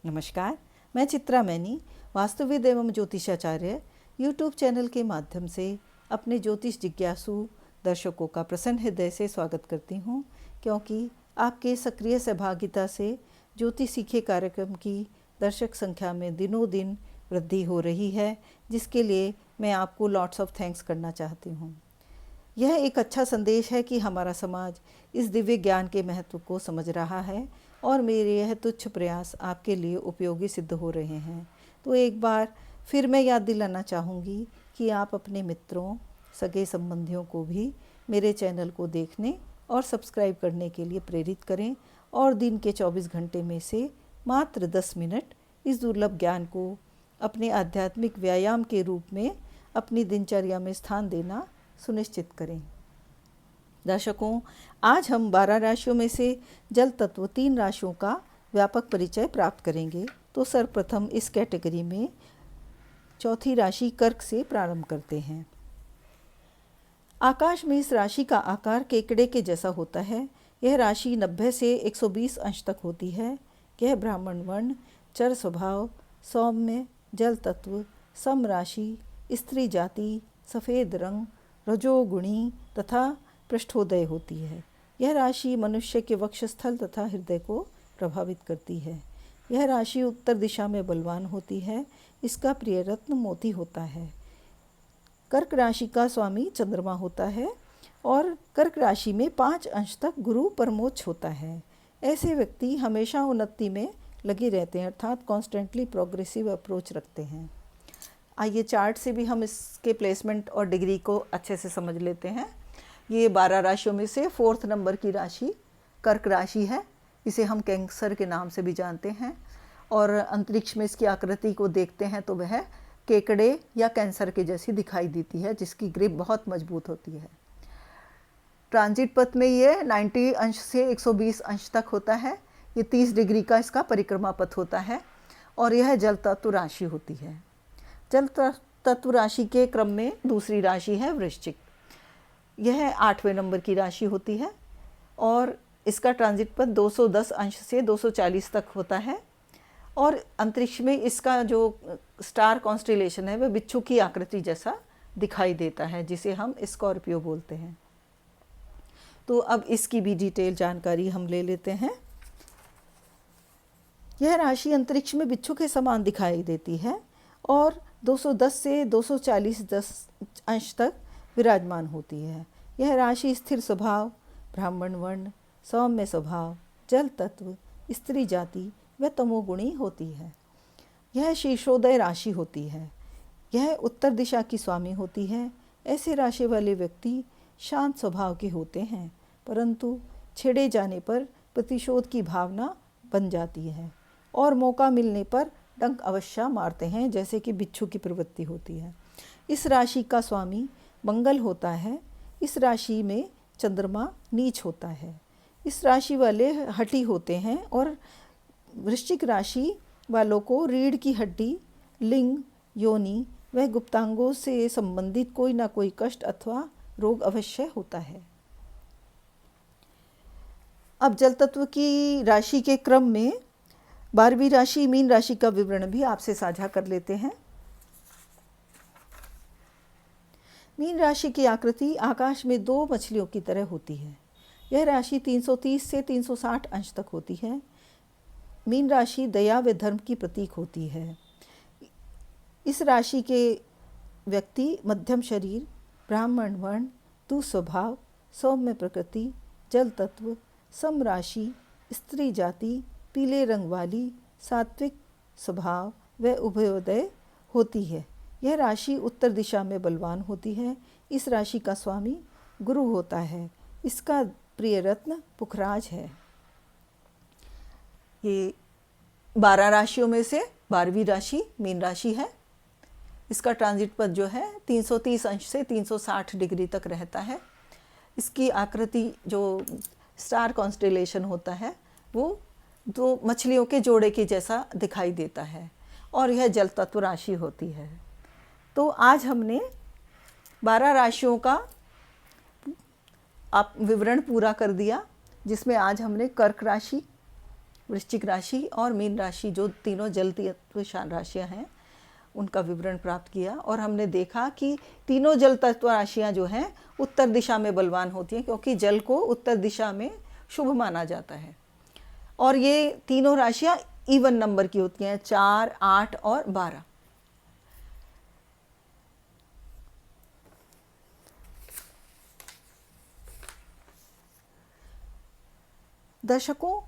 नमस्कार, मैं चित्रा मैनी वास्तुविद एवं ज्योतिषाचार्य यूट्यूब चैनल के माध्यम से अपने ज्योतिष जिज्ञासु दर्शकों का प्रसन्न हृदय से स्वागत करती हूँ, क्योंकि आपके सक्रिय सहभागिता से ज्योतिष सीखे कार्यक्रम की दर्शक संख्या में दिनों दिन वृद्धि हो रही है, जिसके लिए मैं आपको लॉट्स ऑफ थैंक्स करना चाहती हूँ। यह एक अच्छा संदेश है कि हमारा समाज इस दिव्य ज्ञान के महत्व को समझ रहा है और मेरे यह तुच्छ प्रयास आपके लिए उपयोगी सिद्ध हो रहे हैं। तो एक बार फिर मैं याद दिलाना चाहूँगी कि आप अपने मित्रों, सगे संबंधियों को भी मेरे चैनल को देखने और सब्सक्राइब करने के लिए प्रेरित करें और दिन के 24 घंटे में से मात्र 10 मिनट इस दुर्लभ ज्ञान को अपने आध्यात्मिक व्यायाम के रूप में अपनी दिनचर्या में स्थान देना सुनिश्चित करें। दर्शकों, आज हम 12 राशियों में से जल तत्व 3 राशियों का व्यापक परिचय प्राप्त करेंगे। तो सर्वप्रथम इस कैटेगरी में चौथी राशि कर्क से प्रारंभ करते हैं। आकाश में इस राशि का आकार केकड़े के जैसा होता है। यह राशि 90 से 120 अंश तक होती है। यह ब्राह्मण वर्ण, चर स्वभाव, सौम्य, जल तत्व, सम राशि, स्त्री जाति, सफ़ेद रंग, रजोगुणी तथा पृष्ठोदय होती है। यह राशि मनुष्य के वक्षस्थल तथा हृदय को प्रभावित करती है। यह राशि उत्तर दिशा में बलवान होती है। इसका प्रिय रत्न मोती होता है। कर्क राशि का स्वामी चंद्रमा होता है और कर्क राशि में 5 अंश तक गुरु परमोच्च होता है। ऐसे व्यक्ति हमेशा उन्नति में लगे रहते हैं, अर्थात कॉन्स्टेंटली प्रोग्रेसिव अप्रोच रखते हैं। आइए चार्ट से भी हम इसके प्लेसमेंट और डिग्री को अच्छे से समझ लेते हैं। ये 12 राशियों में से 4th नंबर की राशि कर्क राशि है। इसे हम कैंसर के नाम से भी जानते हैं और अंतरिक्ष में इसकी आकृति को देखते हैं तो वह केकड़े या कैंसर के जैसी दिखाई देती है, जिसकी ग्रिप बहुत मजबूत होती है। ट्रांजिट पथ में ये 90 अंश से 120 अंश तक होता है। ये 30 डिग्री का इसका परिक्रमा पथ होता है और यह जल तत्व राशि होती है। जल तत्व राशि के क्रम में दूसरी राशि है वृश्चिक। यह 8वें नंबर की राशि होती है और इसका ट्रांजिट पथ 210 अंश से 240 तक होता है और अंतरिक्ष में इसका जो स्टार कॉन्स्टेलेशन है वह बिच्छू की आकृति जैसा दिखाई देता है, जिसे हम स्कॉर्पियो बोलते हैं। तो अब इसकी भी डिटेल जानकारी हम ले लेते हैं। यह राशि अंतरिक्ष में बिच्छू के समान दिखाई देती है और 210 से 240 अंश तक विराजमान होती है। यह राशि स्थिर स्वभाव, ब्राह्मण वर्ण, सौम्य स्वभाव, जल तत्व, स्त्री जाति व तमोगुणी होती है। यह शीर्षोदय राशि होती है। यह उत्तर दिशा की स्वामी होती है। ऐसे राशि वाले व्यक्ति शांत स्वभाव के होते हैं, परंतु छेड़े जाने पर प्रतिशोध की भावना बन जाती है और मौका मिलने पर डंक अवश्य मारते हैं, जैसे कि बिच्छू की प्रवृत्ति होती है। इस राशि का स्वामी मंगल होता है। इस राशि में चंद्रमा नीच होता है। इस राशि वाले हठी होते हैं और वृश्चिक राशि वालों को रीढ़ की हड्डी, लिंग, योनि व गुप्तांगों से संबंधित कोई ना कोई कष्ट अथवा रोग अवश्य होता है। अब जल तत्व की राशि के क्रम में 12वीं राशि मीन राशि का विवरण भी आपसे साझा कर लेते हैं। मीन राशि की आकृति आकाश में 2 मछलियों की तरह होती है। यह राशि 330 से 360 अंश तक होती है। मीन राशि दया व धर्म की प्रतीक होती है। इस राशि के व्यक्ति मध्यम शरीर, ब्राह्मण वर्ण, दुस्वभाव, सौम्य प्रकृति, जल तत्व, सम राशि, स्त्री जाति, पीले रंग वाली, सात्विक स्वभाव व उभयोदय होती है। यह राशि उत्तर दिशा में बलवान होती है। इस राशि का स्वामी गुरु होता है। इसका प्रिय रत्न पुखराज है। ये 12 राशियों में से 12वीं राशि मीन राशि है। इसका ट्रांजिट पथ जो है 330 अंश से 360 डिग्री तक रहता है। इसकी आकृति जो स्टार कॉन्स्टेलेशन होता है वो 2 मछलियों के जोड़े के जैसा दिखाई देता है और यह जल तत्व राशि होती है। तो आज हमने 12 राशियों का विवरण पूरा कर दिया, जिसमें आज हमने कर्क राशि, वृश्चिक राशि और मीन राशि जो तीनों जल तत्व राशियाँ हैं उनका विवरण प्राप्त किया, और हमने देखा कि तीनों जल तत्व राशियाँ जो हैं उत्तर दिशा में बलवान होती हैं, क्योंकि जल को उत्तर दिशा में शुभ माना जाता है। और ये तीनों राशियाँ इवन नंबर की होती हैं, 4, 8 और 12। दर्शकों,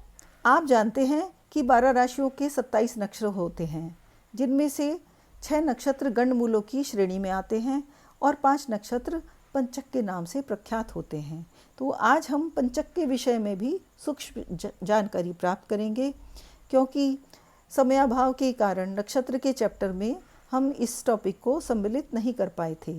आप जानते हैं कि 12 राशियों के 27 नक्षत्र होते हैं, जिनमें से 6 नक्षत्र गंडमूलों की श्रेणी में आते हैं और 5 नक्षत्र पंचक के नाम से प्रख्यात होते हैं। तो आज हम पंचक के विषय में भी सूक्ष्म जानकारी प्राप्त करेंगे, क्योंकि समयाभाव के कारण नक्षत्र के चैप्टर में हम इस टॉपिक को सम्मिलित नहीं कर पाए थे।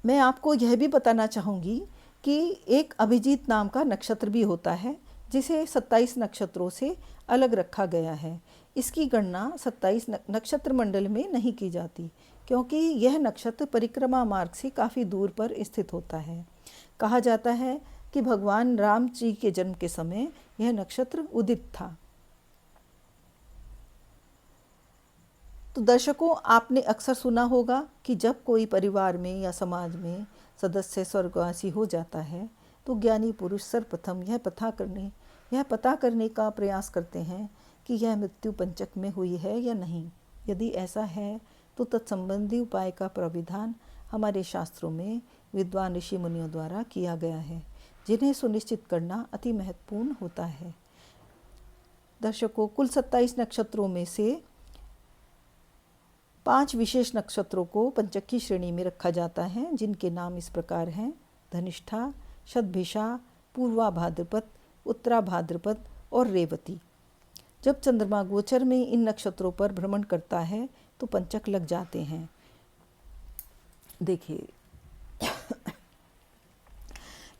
मैं आपको यह भी बताना चाहूँगी कि एक अभिजीत नाम का नक्षत्र भी होता है, जिसे 27 नक्षत्रों से अलग रखा गया है। इसकी गणना 27 नक्षत्र मंडल में नहीं की जाती, क्योंकि यह नक्षत्र परिक्रमा मार्ग से काफ़ी दूर पर स्थित होता है। कहा जाता है कि भगवान राम जी के जन्म के समय यह नक्षत्र उदित था। तो दर्शकों, आपने अक्सर सुना होगा कि जब कोई परिवार में या समाज में सदस्य स्वर्गवासी हो जाता है तो ज्ञानी पुरुष सर्वप्रथम यह पता करने का प्रयास करते हैं कि यह मृत्यु पंचक में हुई है या नहीं। यदि ऐसा है तो तत्संबंधी उपाय का प्राविधान हमारे शास्त्रों में विद्वान ऋषि मुनियों द्वारा किया गया है, जिन्हें सुनिश्चित करना अति महत्वपूर्ण होता है। दर्शकों, कुल 27 नक्षत्रों में से 5 विशेष नक्षत्रों को पंचक की श्रेणी में रखा जाता है, जिनके नाम इस प्रकार हैं: धनिष्ठा, शतभिषा, पूर्वा भाद्रपद, उत्तरा भाद्रपद और रेवती। जब चंद्रमा गोचर में इन नक्षत्रों पर भ्रमण करता है तो पंचक लग जाते हैं। देखिए,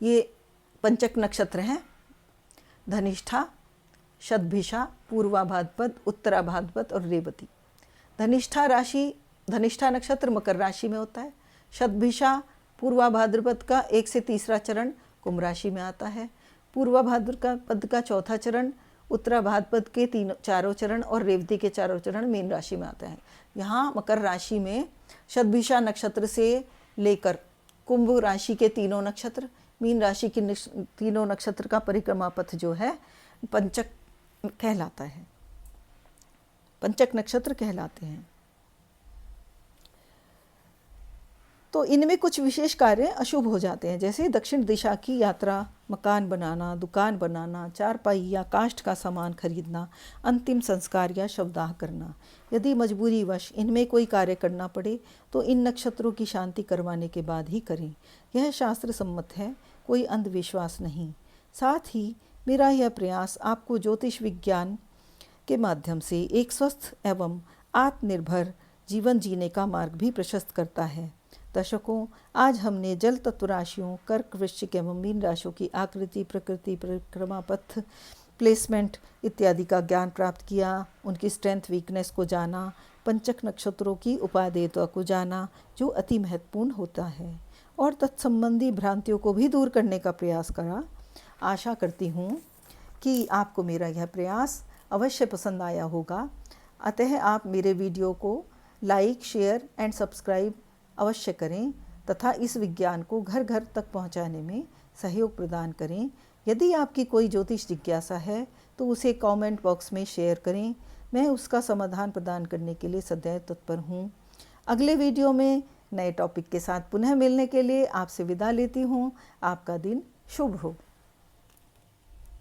ये पंचक नक्षत्र हैं: धनिष्ठा, शतभिषा, पूर्वा भाद्रपद, उत्तरा भाद्रपद और रेवती। धनिष्ठा नक्षत्र मकर राशि में होता है। शतभिषा पूर्वा भाद्रपद का 1 से 3 चरण कुंभ राशि में आता है। पूर्वा भाद्रपद का 4था चरण, उत्तरा भाद्रपद के 4 चरण और रेवती के 4 चरण मीन राशि में आता है। यहाँ मकर राशि में शतभिषा नक्षत्र से लेकर कुंभ राशि के 3 नक्षत्र, मीन राशि के 3 नक्षत्र का परिक्रमा पथ जो है पंचक कहलाता है, पंचक नक्षत्र कहलाते हैं। तो इनमें कुछ विशेष कार्य अशुभ हो जाते हैं, जैसे दक्षिण दिशा की यात्रा, मकान बनाना, दुकान बनाना, चारपाई या काष्ठ का सामान खरीदना, अंतिम संस्कार या शवदाह करना। यदि मजबूरीवश इनमें कोई कार्य करना पड़े तो इन नक्षत्रों की शांति करवाने के बाद ही करें। यह शास्त्र सम्मत है, कोई अंधविश्वास नहीं। साथ ही मेरा यह प्रयास आपको ज्योतिष विज्ञान के माध्यम से एक स्वस्थ एवं आत्मनिर्भर जीवन जीने का मार्ग भी प्रशस्त करता है। दर्शकों, आज हमने जल तत्व राशियों कर्क, वृश्चिक एवं मीन राशियों की आकृति, प्रकृति, परिक्रमा पथ, प्लेसमेंट इत्यादि का ज्ञान प्राप्त किया, उनकी स्ट्रेंथ वीकनेस को जाना, पंचक नक्षत्रों की उपादेयता को जाना जो अति महत्वपूर्ण होता है, और तत्संबंधी भ्रांतियों को भी दूर करने का प्रयास करा। आशा करती हूँ कि आपको मेरा यह प्रयास अवश्य पसंद आया होगा। अतः आप मेरे वीडियो को लाइक, शेयर एंड सब्सक्राइब अवश्य करें तथा इस विज्ञान को घर घर तक पहुंचाने में सहयोग प्रदान करें। यदि आपकी कोई ज्योतिष जिज्ञासा है तो उसे कमेंट बॉक्स में शेयर करें, मैं उसका समाधान प्रदान करने के लिए सदैव तत्पर हूँ। अगले वीडियो में नए टॉपिक के साथ पुनः मिलने के लिए आपसे विदा लेती हूँ। आपका दिन शुभ हो।